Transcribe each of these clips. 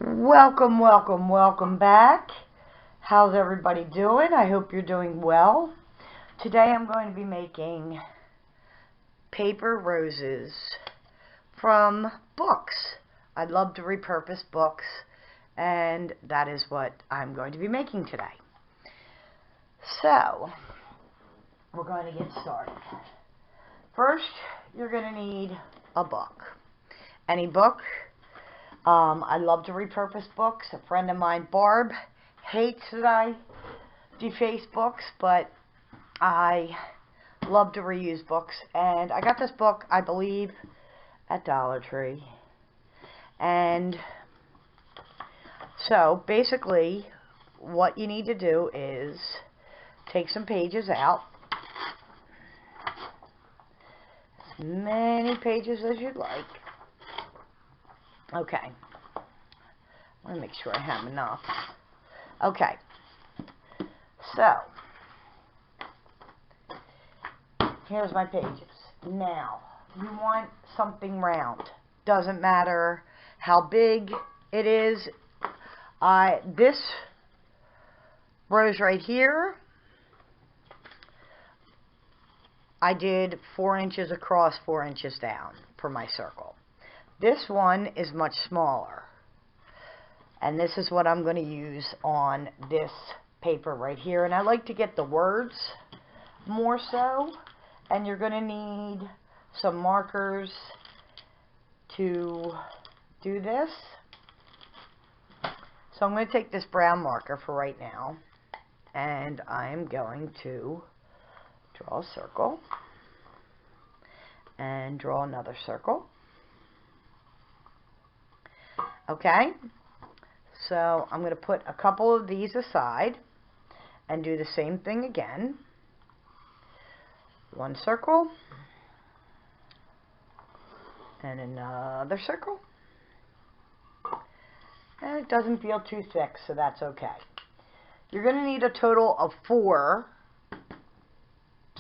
Welcome, welcome, welcome back. How's everybody doing? I hope you're doing well. Today I'm going to be making paper roses from books. I love to repurpose books, and that is what I'm going to be making today. So, we're going to get started. First, you're going to need a book. Any book. I love to repurpose books. A friend of mine, Barb, hates that I deface books, but I love to reuse books. And I got this book, I believe, at Dollar Tree. And so, basically, what you need to do is take some pages out. As many pages as you'd like. Okay, let me make sure I have enough. Okay, so here's my pages. Now, you want something round. Doesn't matter how big it is. This rose right here, I did 4 inches across, 4 inches down for my circle. This one is much smaller, and this is what I'm going to use on this paper right here. And I like to get the words more so, and you're going to need some markers to do this. So I'm going to take this brown marker for right now, and I'm going to draw a circle and draw another circle. Okay, so I'm going to put a couple of these aside and do the same thing again. One circle and another circle. And it doesn't feel too thick, so that's okay. You're going to need a total of 4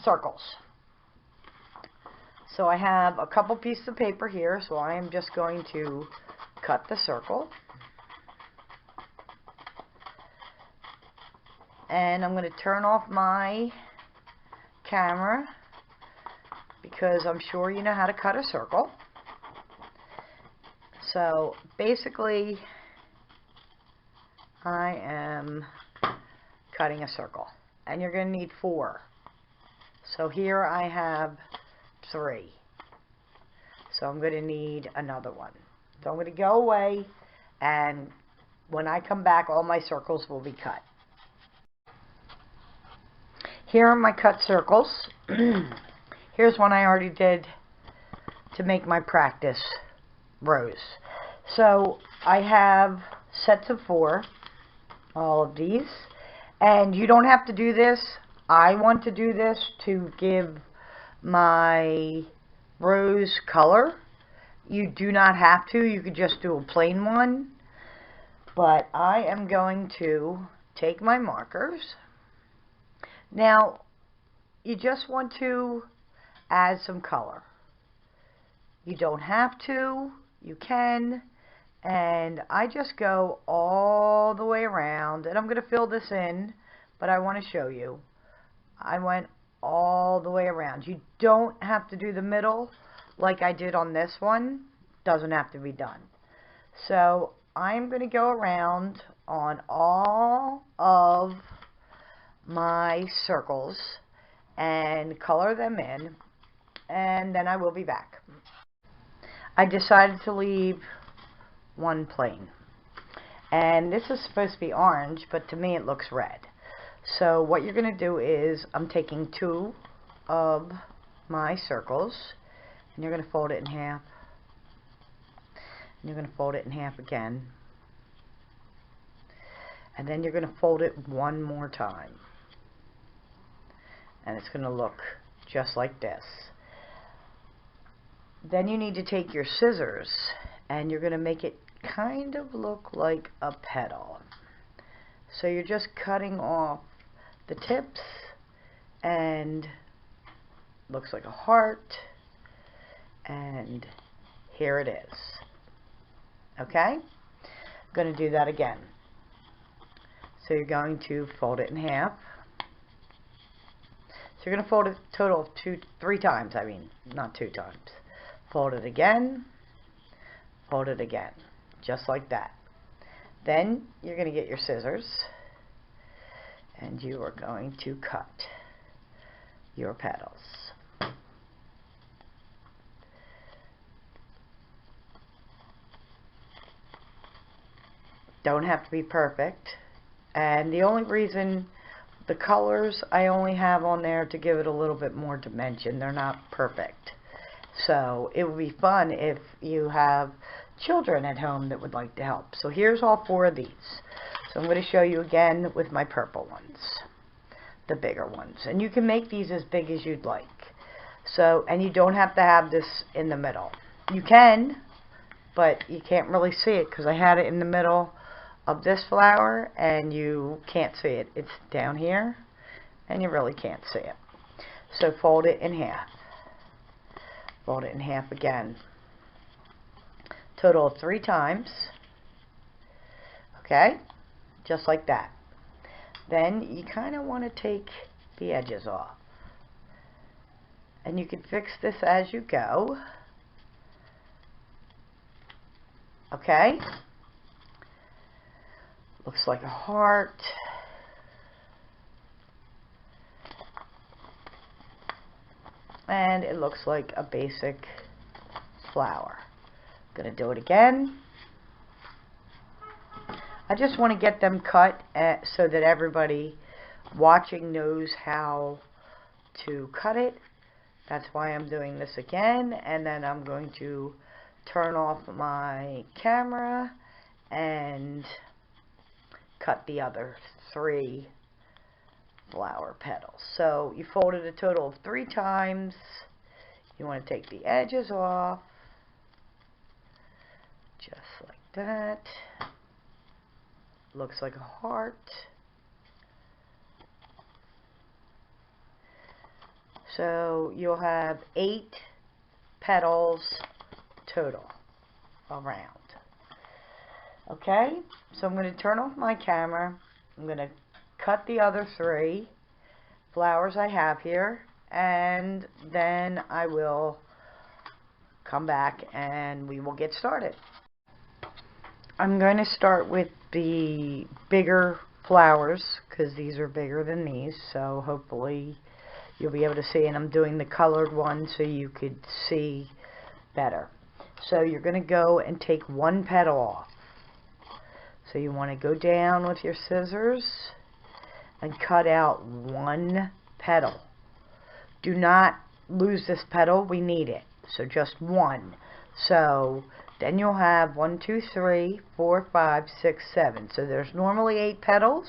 circles. So I have a couple pieces of paper here, so I am just going to cut the circle, and I'm going to turn off my camera because I'm sure you know how to cut a circle. So basically I am cutting a circle, and you're going to need 4. So here I have 3, so I'm going to need another one. So I'm going to go away, and when I come back, all my circles will be cut. Here are my cut circles. Here's one I already did to make my practice rose. So I have sets of 4, all of these, and you don't have to do this. I want to do this to give my rose color. You do not have to. You could just do a plain one. But I am going to take my markers. Now, you just want to add some color. You don't have to. You can. And I just go all the way around. And I'm going to fill this in, but I want to show you. I went all the way around. You don't have to do the middle like I did on this one. Doesn't have to be done. So I'm going to go around on all of my circles and color them in, and then I will be back. I decided to leave one plain, and this is supposed to be orange, but to me it looks red. So what you're going to do is I'm taking 2 of my circles, and you're going to fold it in half, and you're going to fold it in half again, and then you're going to fold it one more time, and it's going to look just like this. Then you need to take your scissors, and you're going to make it kind of look like a petal. So you're just cutting off the tips, and looks like a heart, and here it is. Okay? going to do that again. So you're going to fold it in half. So you're going to fold it a total of 3 times. I mean, not 2 times. Fold it again. Fold it again. Just like that. Then you're going to get your scissors. And you are going to cut your petals. Don't have to be perfect. And the only reason the colors I only have on there to give it a little bit more dimension. They're not perfect. So it would be fun if you have children at home that would like to help. So here's all 4 of these. So I'm going to show you again with my purple ones, the bigger ones. And you can make these as big as you'd like. So, and you don't have to have this in the middle. You can, but you can't really see it because I had it in the middle of this flower and you can't see it. It's down here and you really can't see it. So fold it in half. Fold it in half again. Total of 3 times. Okay? Just like that. Then you kind of want to take the edges off. And you can fix this as you go. Okay? Looks like a heart. And it looks like a basic flower. Gonna do it again. I just want to get them cut so that everybody watching knows how to cut it. That's why I'm doing this again. And then I'm going to turn off my camera and cut the other 3 flower petals. So you fold it a total of 3 times. You want to take the edges off. Just like that. Looks like a heart. So you'll have 8 petals total around. Okay, so I'm going to turn off my camera. I'm going to cut the other 3 flowers I have here, and then I will come back and we will get started. I'm going to start with the bigger flowers because these are bigger than these, so hopefully you'll be able to see, and I'm doing the colored one so you could see better. So you're going to go and take 1 petal off. So you want to go down with your scissors and cut out 1 petal. Do not lose this petal, we need it. So just 1. So then you'll have 1, 2, 3, 4, 5, 6, 7. So there's normally 8 petals.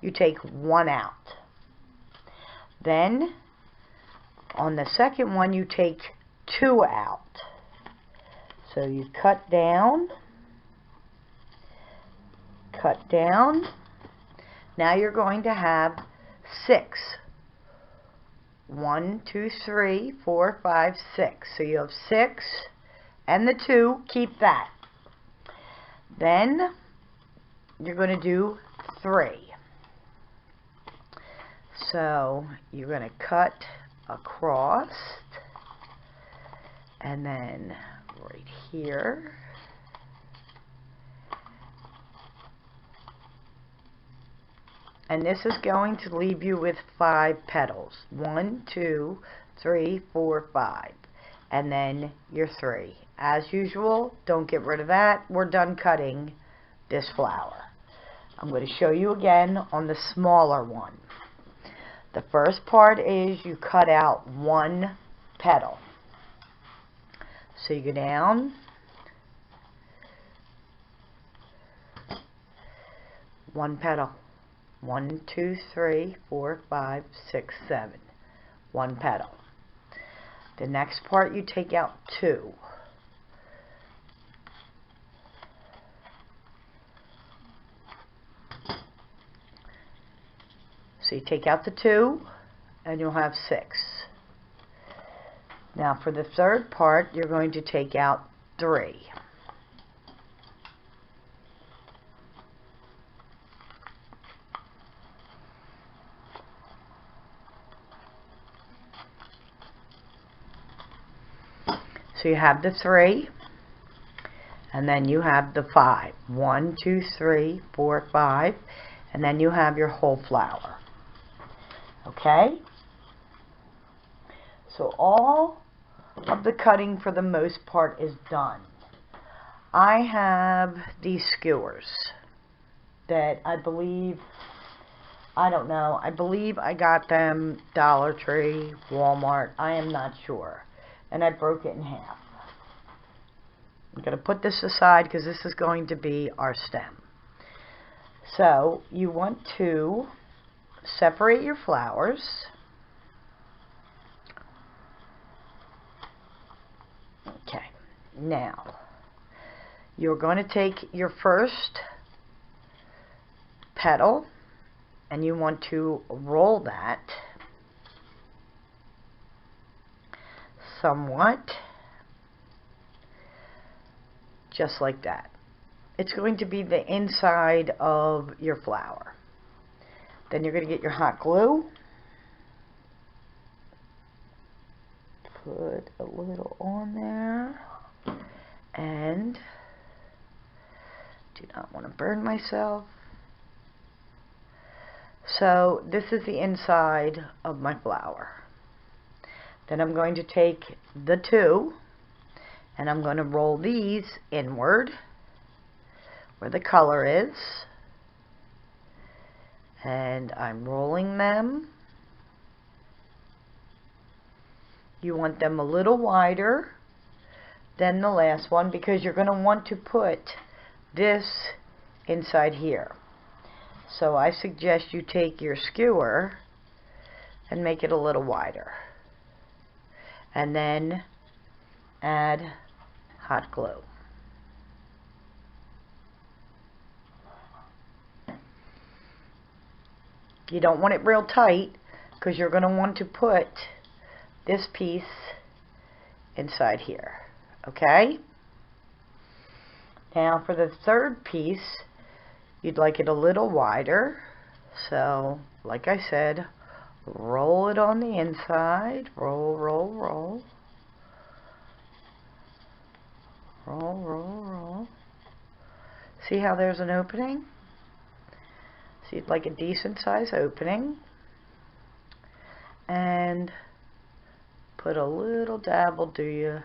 You take 1 out. Then on the second one you take 2 out. So you cut down. Cut down. Now you're going to have 6. 1, 2, 3, 4, 5, 6. So you have 6 and the 2. Keep that. Then you're going to do 3. So you're going to cut across and then right here. And this is going to leave you with 5 petals. 1, 2, 3, 4, 5. And then your 3. As usual, don't get rid of that. We're done cutting this flower. I'm going to show you again on the smaller one. The first part is you cut out 1 petal. So you go down. 1 petal. 1, 2, 3, 4, 5, 6, 7. 1 petal. The next part you take out 2. So you take out the 2 and you'll have 6. Now for the third part you're going to take out 3. So you have the 3, and then you have the 5. 1, 2, 3, 4, 5, and then you have your whole flower. Okay? So all of the cutting for the most part is done. I have these skewers that I believe I believe I got them Dollar Tree, Walmart, I am not sure. And I broke it in half. I'm going to put this aside because this is going to be our stem. So you want to separate your flowers. Okay, now you're going to take your first petal and you want to roll that somewhat, just like that. It's going to be the inside of your flower. Then you're going to get your hot glue, put a little on there, and do not want to burn myself. So this is the inside of my flower. Then I'm going to take the 2 and I'm going to roll these inward where the color is, and I'm rolling them. You want them a little wider than the last one because you're going to want to put this inside here. So I suggest you take your skewer and make it a little wider, and then add hot glue. You don't want it real tight because you're going to want to put this piece inside here. Okay? Now for the third piece, you'd like it a little wider. So, like I said, roll it on the inside. Roll, roll, roll. Roll, roll, roll. See how there's an opening? So you'd like a decent size opening. And put a little dabble, do you,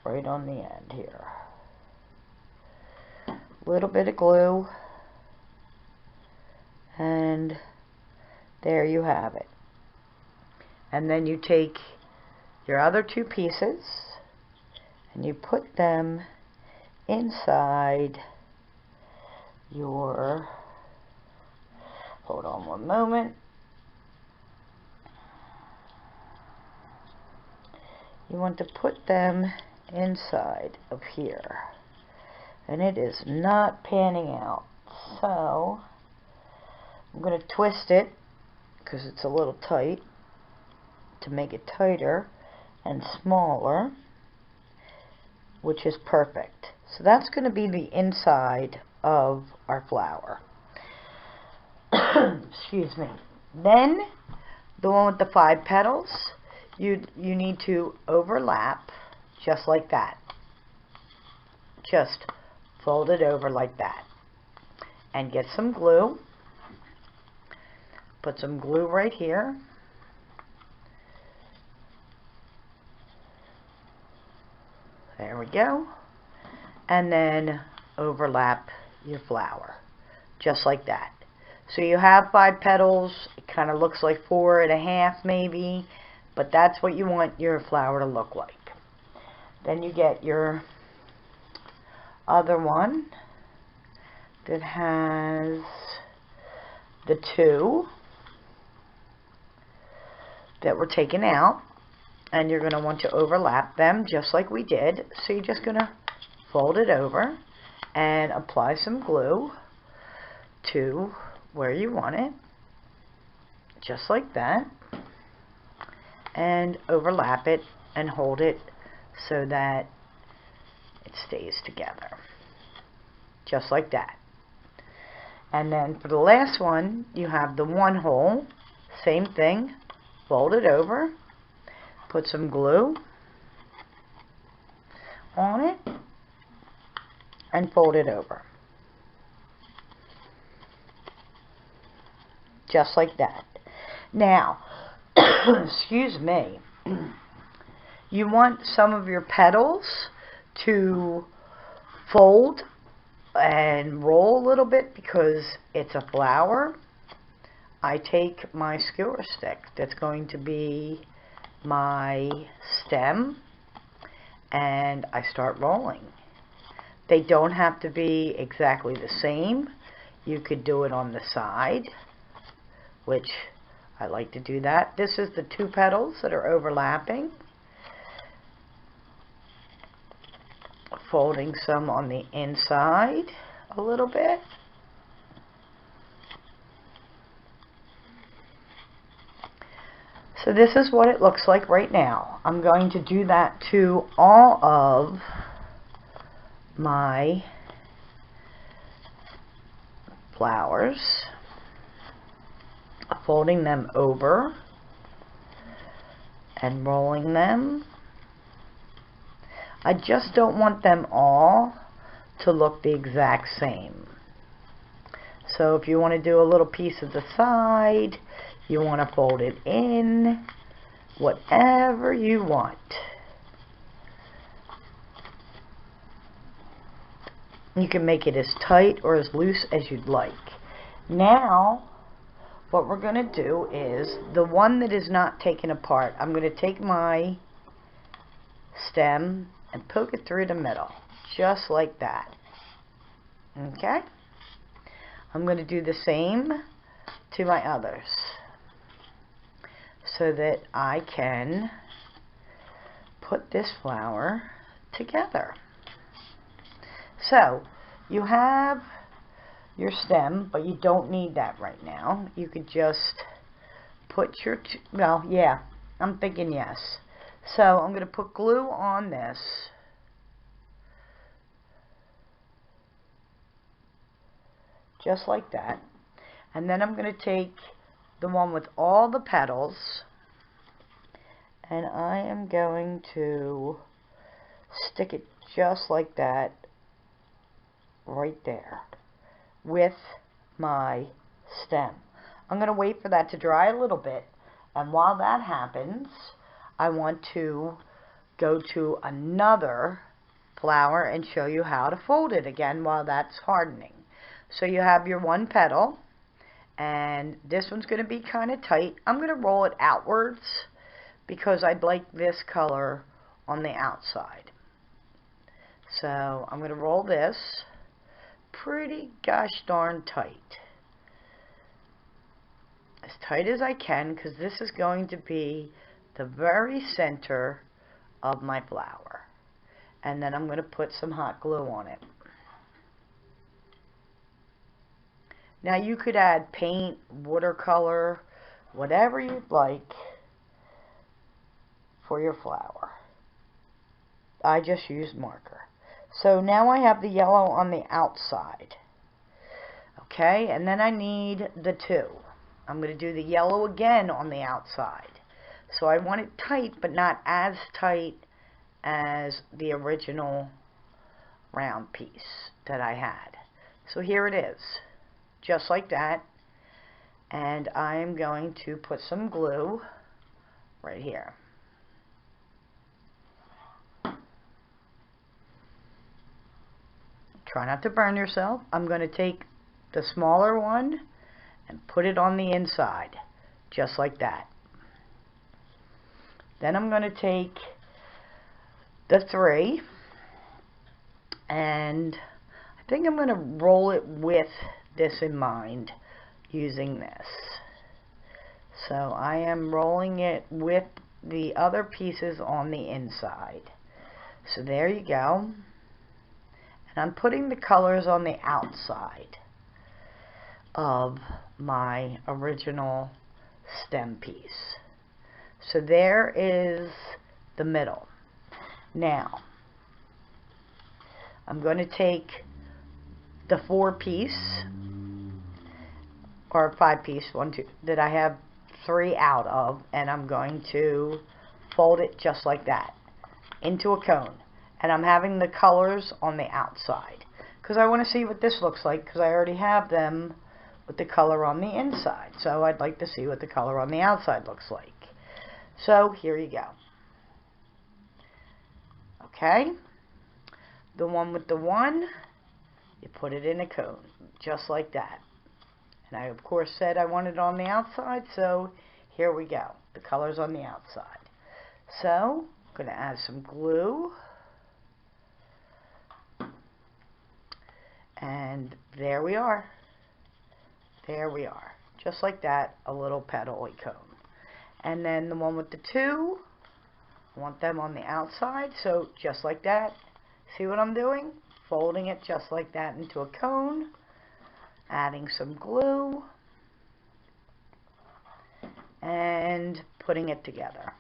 right on the end here. A little bit of glue. And there you have it. And then you take your other 2 pieces and you put them inside your, hold on one moment, you want to put them inside of here, and it is not panning out, so I'm going to twist it because it's a little tight to make it tighter and smaller, which is perfect. So that's going to be the inside of our flower. Excuse me. Then the one with the 5 petals, you need to overlap just like that. Just fold it over like that. And get some glue. Put some glue right here. There we go. And then overlap your flower. Just like that. So you have 5 petals. It kind of looks like 4.5 maybe. But that's what you want your flower to look like. Then you get your other one that has the 2 that were taken out, and you're going to want to overlap them just like we did. So you're just going to fold it over and apply some glue to where you want it, just like that, and overlap it and hold it so that it stays together, just like that. And then for the last one, you have the 1 hole, same thing, fold it over, put some glue, on it and fold it over. Just like that. Now, excuse me, you want some of your petals to fold and roll a little bit because it's a flower. I take my skewer stick that's going to be my stem and I start rolling. They don't have to be exactly the same. You could do it on the side, which I like to do that. This is the two petals that are overlapping. Folding some on the inside a little bit. So this is what it looks like right now. I'm going to do that to all of my flowers, folding them over and rolling them. I just don't want them all to look the exact same. So if you want to do a little piece of the side, you want to fold it in, whatever you want. You can make it as tight or as loose as you'd like. Now, what we're going to do is, the one that is not taken apart, I'm going to take my stem and poke it through the middle, just like that. Okay? I'm going to do the same to my others, so that I can put this flower together. So, you have your stem, but you don't need that right now. You could just put your, well, yeah, I'm thinking yes. So, I'm going to put glue on this. Just like that. And then I'm going to take the one with all the petals, and I am going to stick it just like that right there with my stem. I'm going to wait for that to dry a little bit, and while that happens, I want to go to another flower and show you how to fold it again while that's hardening. So you have your one petal, and this one's going to be kind of tight. I'm going to roll it outwards because I'd like this color on the outside. So I'm going to roll this pretty gosh darn tight. As tight as I can, because this is going to be the very center of my flower. And then I'm going to put some hot glue on it. Now you could add paint, watercolor, whatever you'd like for your flower. I just used marker. So now I have the yellow on the outside. Okay, and then I need the two. I'm going to do the yellow again on the outside. So I want it tight, but not as tight as the original round piece that I had. So here it is. Just like that, and I'm going to put some glue right here. Try not to burn yourself. I'm going to take the smaller one and put it on the inside, just like that. Then I'm going to take the three, and I think I'm going to roll it with this in mind, using this. So I am rolling it with the other pieces on the inside. So there you go. And I'm putting the colors on the outside of my original stem piece. So there is the middle. Now, I'm going to take the 4-piece or 5-piece, 1, 2, that I have 3 out of, and I'm going to fold it just like that into a cone. and I'm having the colors on the outside because I want to see what this looks like, because I already have them with the color on the inside. So I'd like to see what the color on the outside looks like. So here you go. Okay, the one with the 1, you put it in a cone, just like that. And I, of course, said I wanted it on the outside, so here we go. The color's on the outside. So I'm going to add some glue. And there we are. There we are. Just like that, a little petal-y cone. And then the one with the 2, I want them on the outside, so just like that. See what I'm doing? Folding it just like that into a cone. Adding some glue. And putting it together.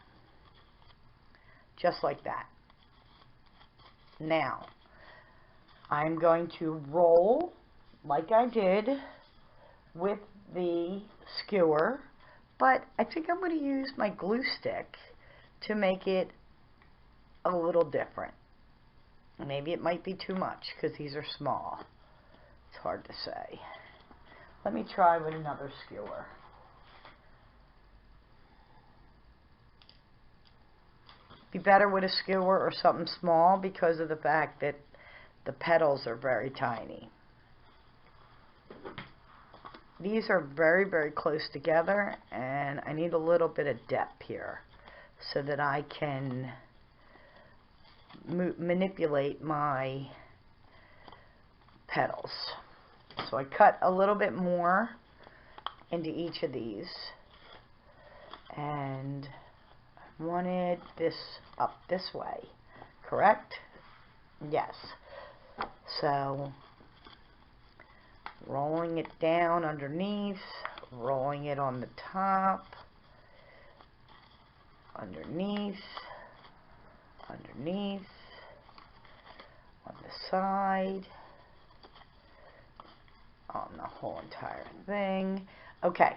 Just like that. Now, I'm going to roll like I did with the skewer, but I think I'm going to use my glue stick to make it a little different. Maybe it might be too much because these are small. It's hard to say. Let me try with another skewer. Be better with a skewer or something small because of the fact that the petals are very tiny. These are very, very close together, and I need a little bit of depth here so that I can manipulate my petals. So I cut a little bit more into each of these, and I wanted this up this way, correct? Yes. So rolling it down underneath, rolling it on the top, underneath, underneath, on the side, on the whole entire thing. Okay,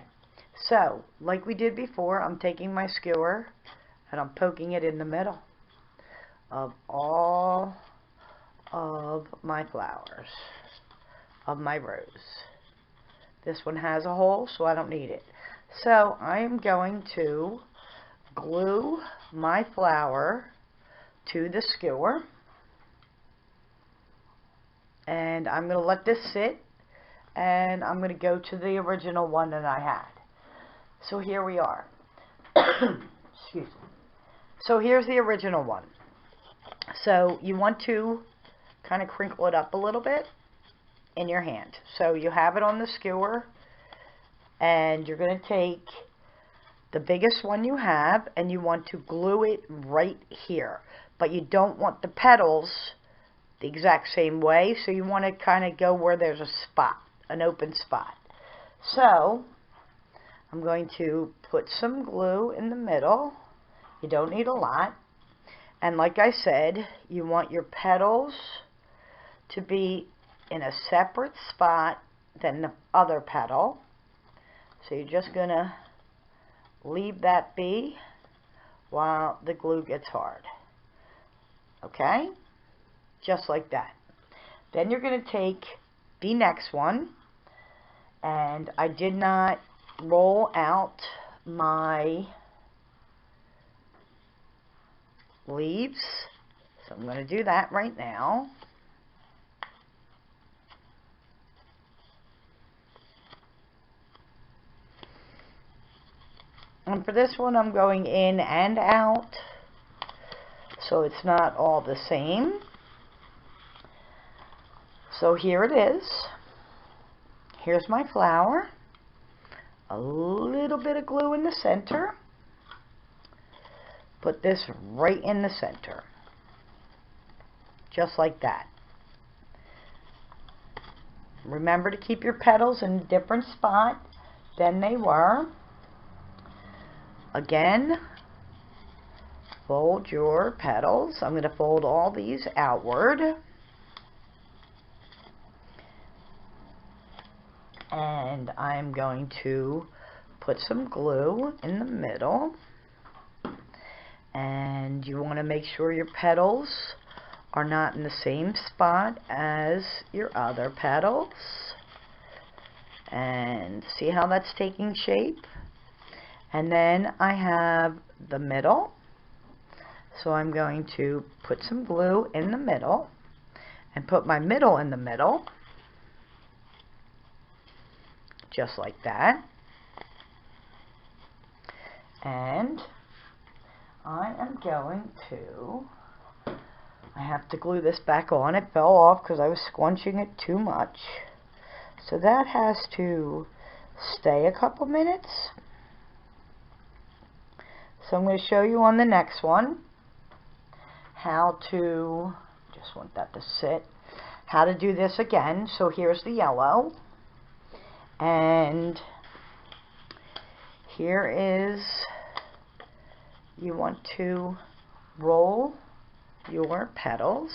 so like we did before, I'm taking my skewer and I'm poking it in the middle of all of my flowers, of my rose. This one has a hole, so I don't need it. So I am going to glue my flower to the skewer, and I'm going to let this sit, and I'm going to go to the original one that I had. So here we are. Excuse me. So here's the original one. So you want to kind of crinkle it up a little bit in your hand. So you have it on the skewer, and you're going to take the biggest one you have and you want to glue it right here. But you don't want the petals the exact same way, so you want to kind of go where there's a spot, an open spot. So I'm going to put some glue in the middle. You don't need a lot. And like I said, you want your petals to be in a separate spot than the other petal. So you're just going to leave that be while the glue gets hard. Okay? Just like that. Then you're going to take the next one, and I did not roll out my leaves, so I'm going to do that right now. And for this one, I'm going in and out, so it's not all the same. So here it is. Here's my flower. A little bit of glue in the center. Put this right in the center. Just like that. Remember to keep your petals in a different spot than they were. Again, fold your petals. I'm going to fold all these outward. And I'm going to put some glue in the middle. And you want to make sure your petals are not in the same spot as your other petals. And see how that's taking shape? And then I have the middle. So I'm going to put some glue in the middle and put my middle in the middle. Just like that. And I am going to, I have to glue this back on. It fell off because I was squunching it too much. So that has to stay a couple minutes. So I'm going to show you on the next one how to, just want that to sit, how to do this again. So here's the yellow. And here is, you want to roll your petals.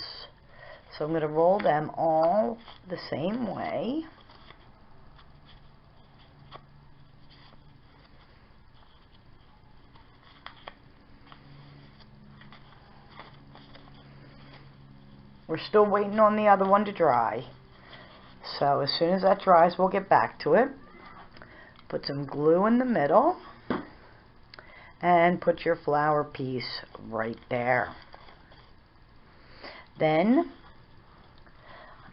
So I'm going to roll them all the same way. We're still waiting on the other one to dry. So as soon as that dries, we'll get back to it. Put some glue in the middle. And put your flower piece right there. Then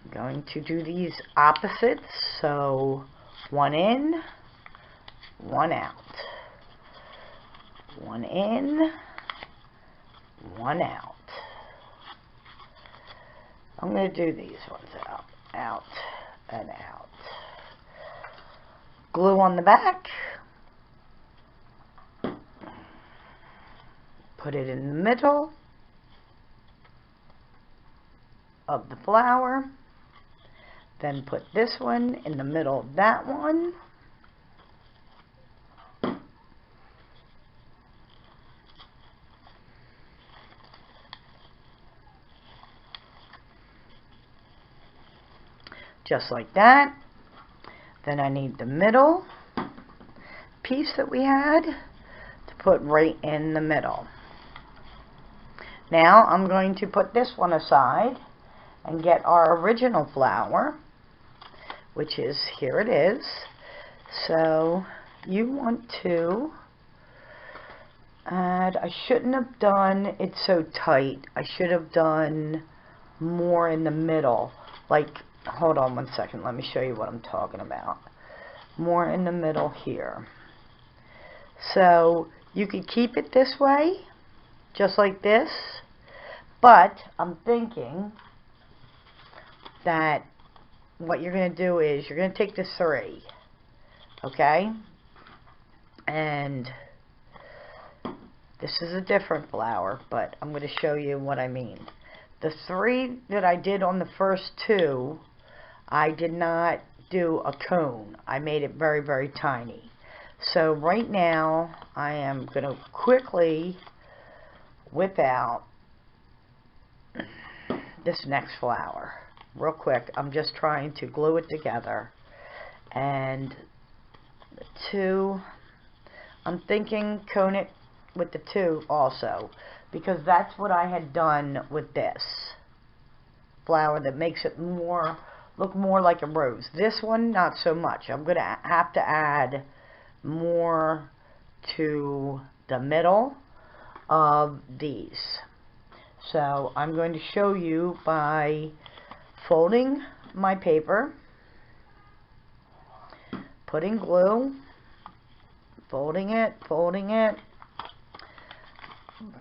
I'm going to do these opposites. So one in, one out. One in, one out. I'm going to do these ones out, out, and out. Glue on the back. Put it in the middle of the flower. Then put this one in the middle of that one. Just like that. Then I need the middle piece that we had to put right in the middle. Now I'm going to put this one aside and get our original flower, which is, here it is. So you want to add, I shouldn't have done it so tight. I should have done more in the middle. Like, hold on one second, let me show you what I'm talking about. More in the middle here. So you could keep it this way, just like this, but I'm thinking that what you're going to do is you're going to take the 3, okay, and this is a different flower, but I'm going to show you what I mean. The 3 that I did on the first 2, I did not do a cone. I made it very, very tiny. So right now I am going to quickly whip out this next flower real quick. I'm just trying to glue it together, and the 2, I'm thinking cone it with the 2 also, because that's what I had done with this flower that makes it more look more like a rose. This one not so much. I'm going to have to add more to the middle of these. So I'm going to show you by folding my paper, putting glue, folding it, folding it,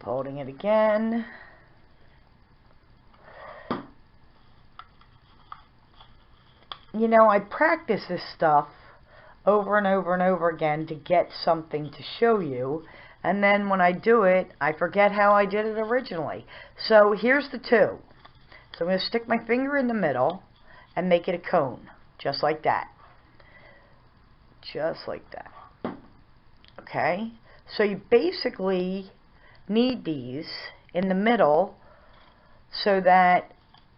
folding it again, you know, I practice this stuff over and over and over again to get something to show you, and then when I do it, I forget how I did it originally. So here's the 2. So I'm going to stick my finger in the middle and make it a cone, just like that. Just like that. Okay? So you basically need these in the middle so that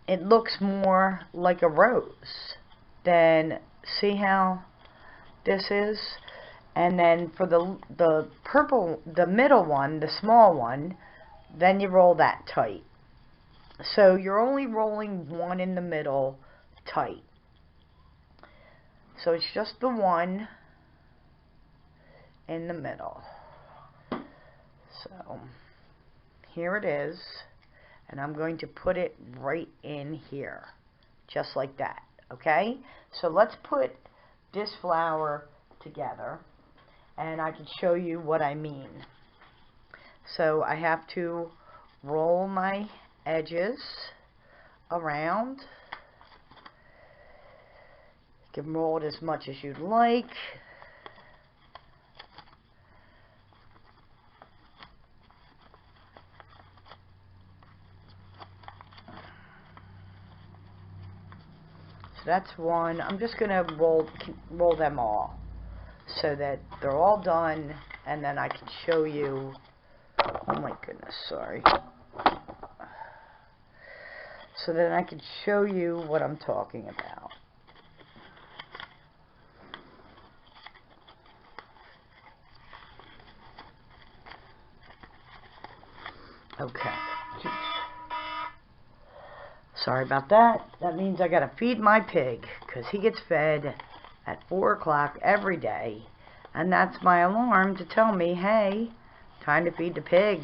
it looks more like a rose. Then see how this is? And then for the purple, the middle one, the small one, then you roll that tight. So you're only rolling one in the middle tight. So it's just the one in the middle. So here it is, and I'm going to put it right in here, just like that. Okay? So let's put this flower together, and I can show you what I mean. So I have to roll my edges around. You can roll it as much as you'd like. So that's one. I'm just going to roll them all so that they're all done, and then I can show you. Oh my goodness, sorry. So then I can show you what I'm talking about. Okay. Sorry about that. That means I gotta feed my pig, because he gets fed at 4 o'clock every day. And that's my alarm to tell me, hey, time to feed the pig,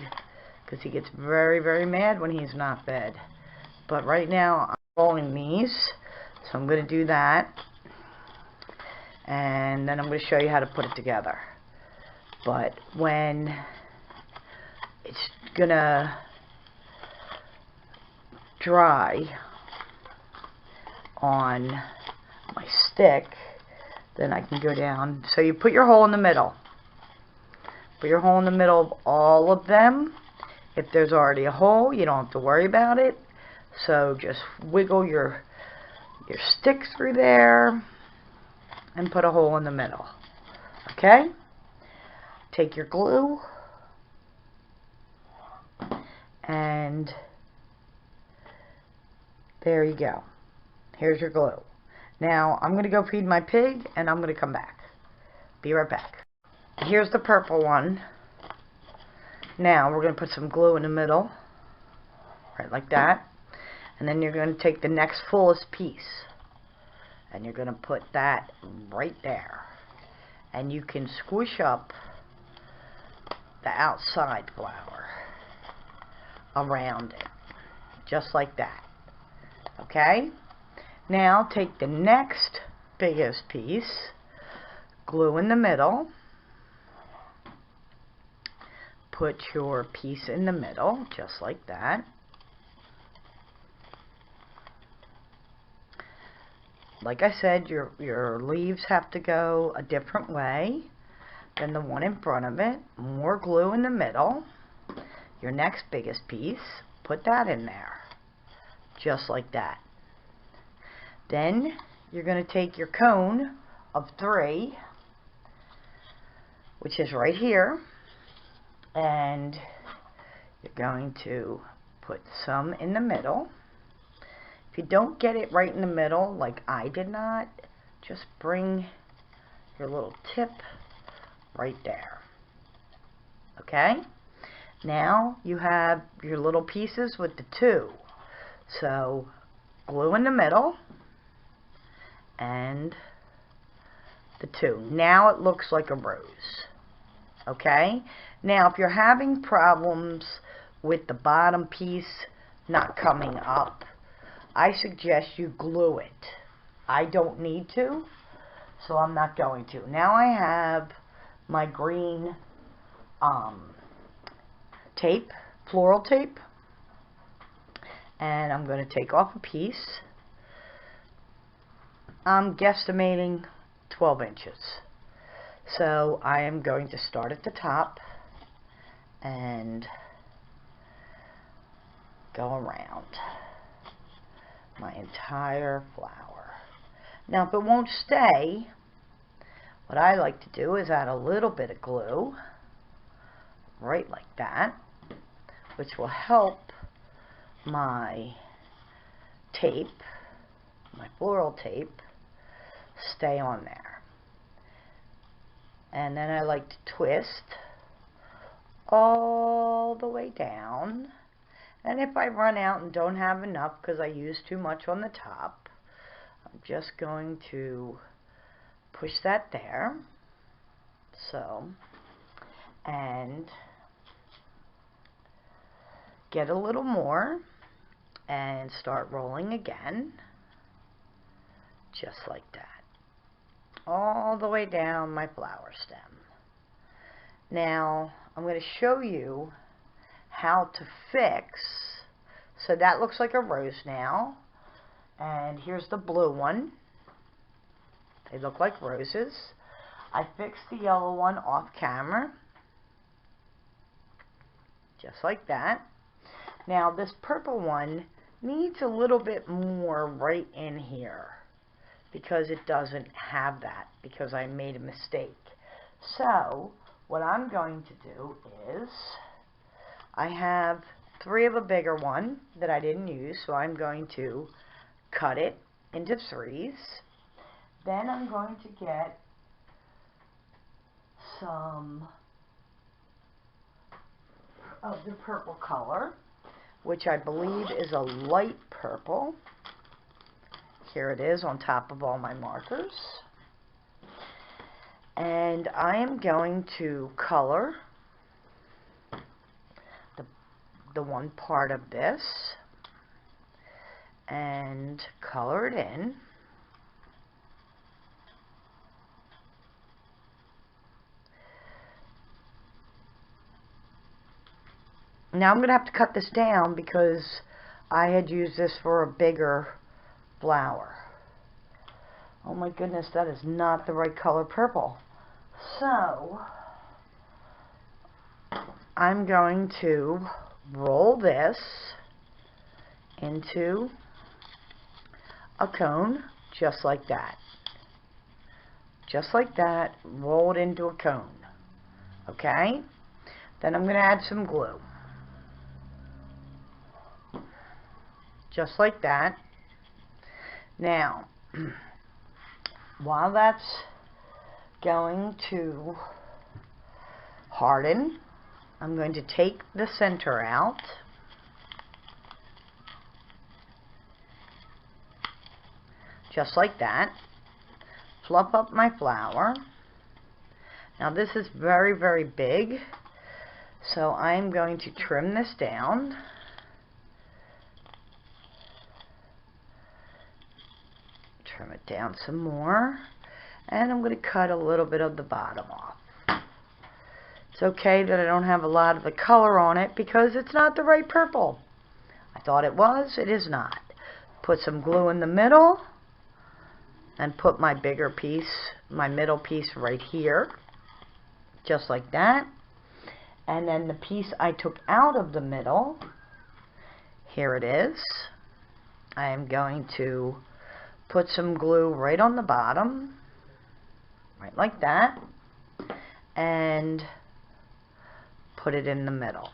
because he gets very, very mad when he's not fed. But right now, I'm rolling these, so I'm going to do that. And then I'm going to show you how to put it together. But when it's going to dry on my stick, then I can go down. So you put your hole in the middle. Put your hole in the middle of all of them. If there's already a hole, you don't have to worry about it. So just wiggle your stick through there and put a hole in the middle. Okay? Take your glue and there you go. Here's your glue. Now I'm going to go feed my pig and I'm going to come back. Be right back. Here's the purple one. Now we're going to put some glue in the middle, right like that. And then you're going to take the next fullest piece and you're going to put that right there. And you can squish up the outside flower around it, just like that. Okay? Now take the next biggest piece, glue in the middle, put your piece in the middle, just like that. Like I said, your leaves have to go a different way than the one in front of it. More glue in the middle. Your next biggest piece, put that in there, just like that. Then you're going to take your cone of 3, which is right here, and you're going to put some in the middle. If you don't get it right in the middle, like I did not, just bring your little tip right there. Okay? Now you have your little pieces with the 2. So glue in the middle and the 2. Now it looks like a rose. Okay? Now if you're having problems with the bottom piece not coming up, I suggest you glue it. I don't need to, so I'm not going to. Now I have my green tape, floral tape, and I'm going to take off a piece. I'm guesstimating 12 inches. So I am going to start at the top and go around my entire flower. Now if it won't stay, what I like to do is add a little bit of glue, right like that, which will help my tape, my floral tape, stay on there. And then I like to twist all the way down, And if I run out and don't have enough because I use too much on the top, I'm just going to push that there. So, and get a little more and start rolling again, just like that, all the way down my flower stem. Now, I'm going to show you how to fix, so that looks like a rose now, and here's the blue one. They look like roses. I fixed the yellow one off camera, just like that. Now this purple one needs a little bit more right in here because it doesn't have that, because I made a mistake. So what I'm going to do is, I have 3 of a bigger one that I didn't use, so I'm going to cut it into 3s. Then I'm going to get some of the purple color, which I believe is a light purple. Here it is on top of all my markers. And I am going to color the one part of this and color it in. Now I'm going to have to cut this down because I had used this for a bigger flower. Oh my goodness, that is not the right color purple. So I'm going to roll this into a cone, just like that. Just like that, roll it into a cone. Okay? Then I'm going to add some glue. Just like that. Now, while that's going to harden, I'm going to take the center out. Just like that. Fluff up my flower. Now this is very, very big, so I'm going to trim this down. Trim it down some more, and I'm going to cut a little bit of the bottom off. It's okay that I don't have a lot of the color on it because it's not the right purple. I thought it was, it is not. Put some glue in the middle and put my bigger piece, my middle piece right here, just like that. And then the piece I took out of the middle, here it is. I am going to put some glue right on the bottom, right like that, and put it in the middle.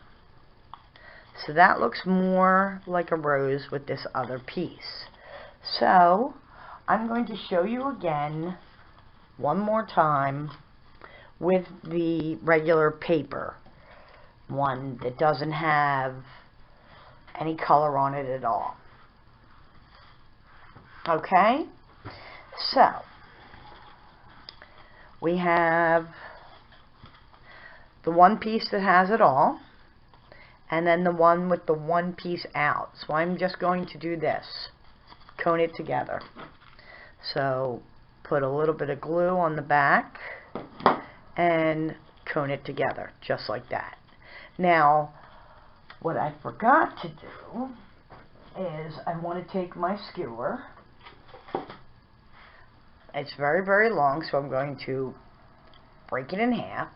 So that looks more like a rose with this other piece. So I'm going to show you again one more time with the regular paper one that doesn't have any color on it at all. Okay, so we have the one piece that has it all, and then the one with the one piece out. So I'm just going to do this, cone it together. So put a little bit of glue on the back and cone it together, just like that. Now, what I forgot to do is I want to take my skewer. It's very, very long, so I'm going to break it in half.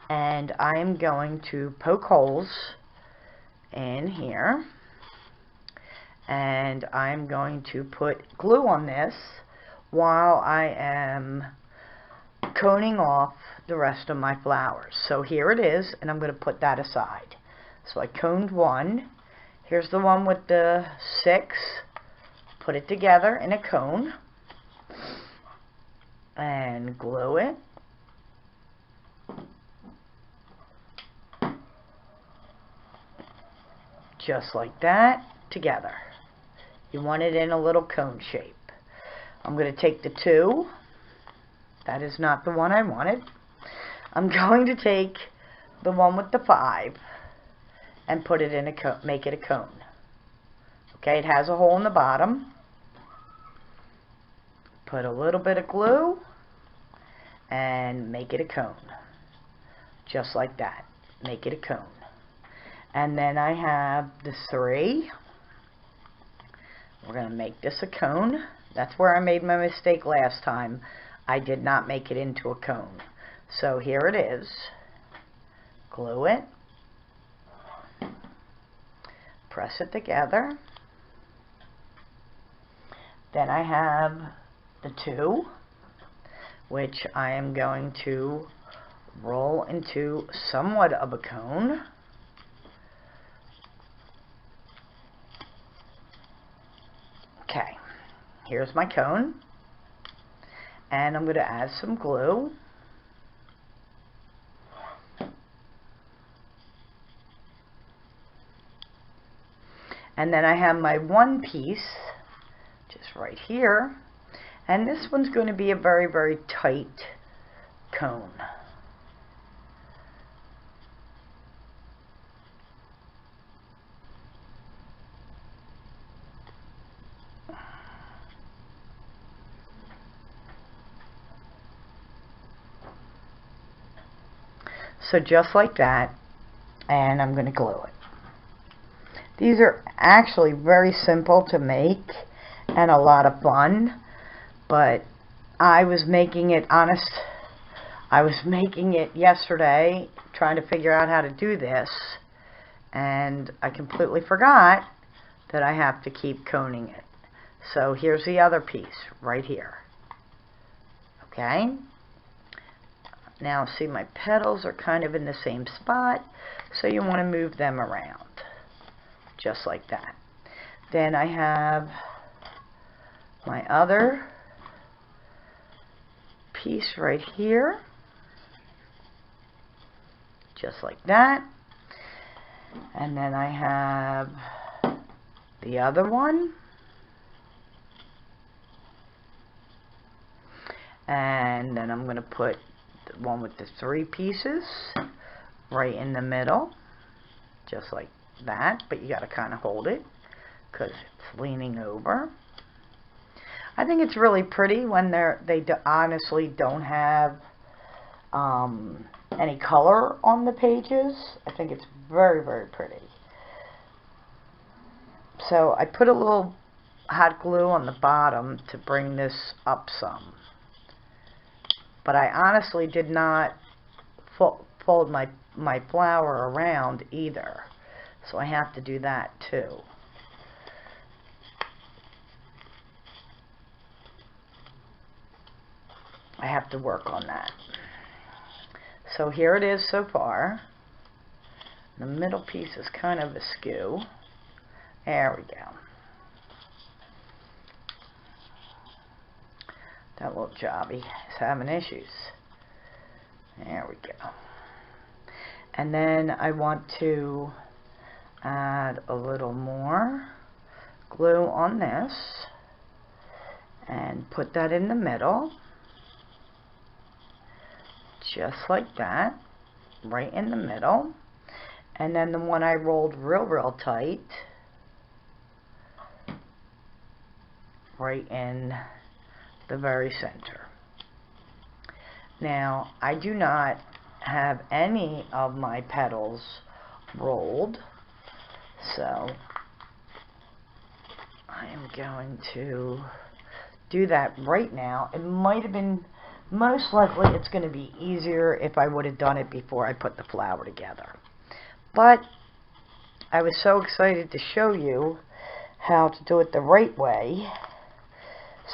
And I'm going to poke holes in here. And I'm going to put glue on this while I am coning off the rest of my flowers. So here it is, and I'm going to put that aside. So I coned one. Here's the one with the 6. Put it together in a cone and glue it. just like that, together. You want it in a little cone shape. I'm going to take the 2. That is not the one I wanted. I'm going to take the one with the 5 and put it in a cone, make it a cone. Okay, it has a hole in the bottom. Put a little bit of glue and make it a cone. Just like that. Make it a cone. And then I have the 3. We're going to make this a cone. That's where I made my mistake last time. I did not make it into a cone. So here it is. Glue it. Press it together. Then I have the 2, which I am going to roll into somewhat of a cone. Okay, here's my cone, and I'm going to add some glue. And then I have my one piece just right here, and this one's going to be a very, very tight cone. So just like that, and I'm going to glue it. These are actually very simple to make and a lot of fun, but I was making it yesterday, trying to figure out how to do this, and I completely forgot that I have to keep coning it. So here's the other piece right here. Okay? Now see, my petals are kind of in the same spot, so you want to move them around. Just like that. Then I have my other piece right here. Just like that. And then I have the other one. And then I'm going to put the one with the 3 pieces right in the middle. Just like that, but you got to kind of hold it because it's leaning over. I think it's really pretty when they honestly don't have any color on the pages. I think it's very, very pretty. So I put a little hot glue on the bottom to bring this up some, but I honestly did not fold my flower around either. So I have to do that too. I have to work on that. So here it is so far. The middle piece is kind of askew. There we go. That little jobby is having issues. There we go. And then I want to add a little more glue on this and put that in the middle, just like that, right in the middle. And then the one I rolled real tight right in the very center. Now I do not have any of my petals rolled, so I am going to do that right now. It might have been, most likely it's going to be easier if I would have done it before I put the flower together. But I was so excited to show you how to do it the right way.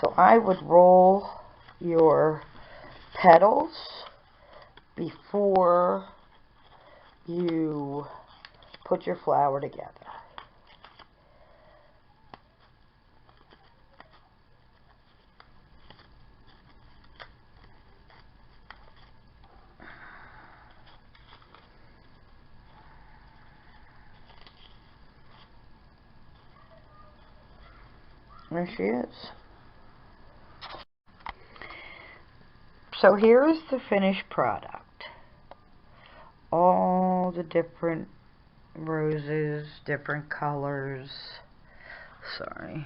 So I would roll your petals before you put your flower together. There she is. So here is the finished product. All the different roses, different colors. Sorry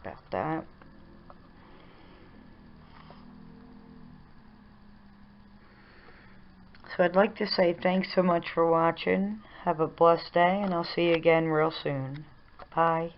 about that. So I'd like to say thanks so much for watching. Have a blessed day, and I'll see you again real soon. Bye.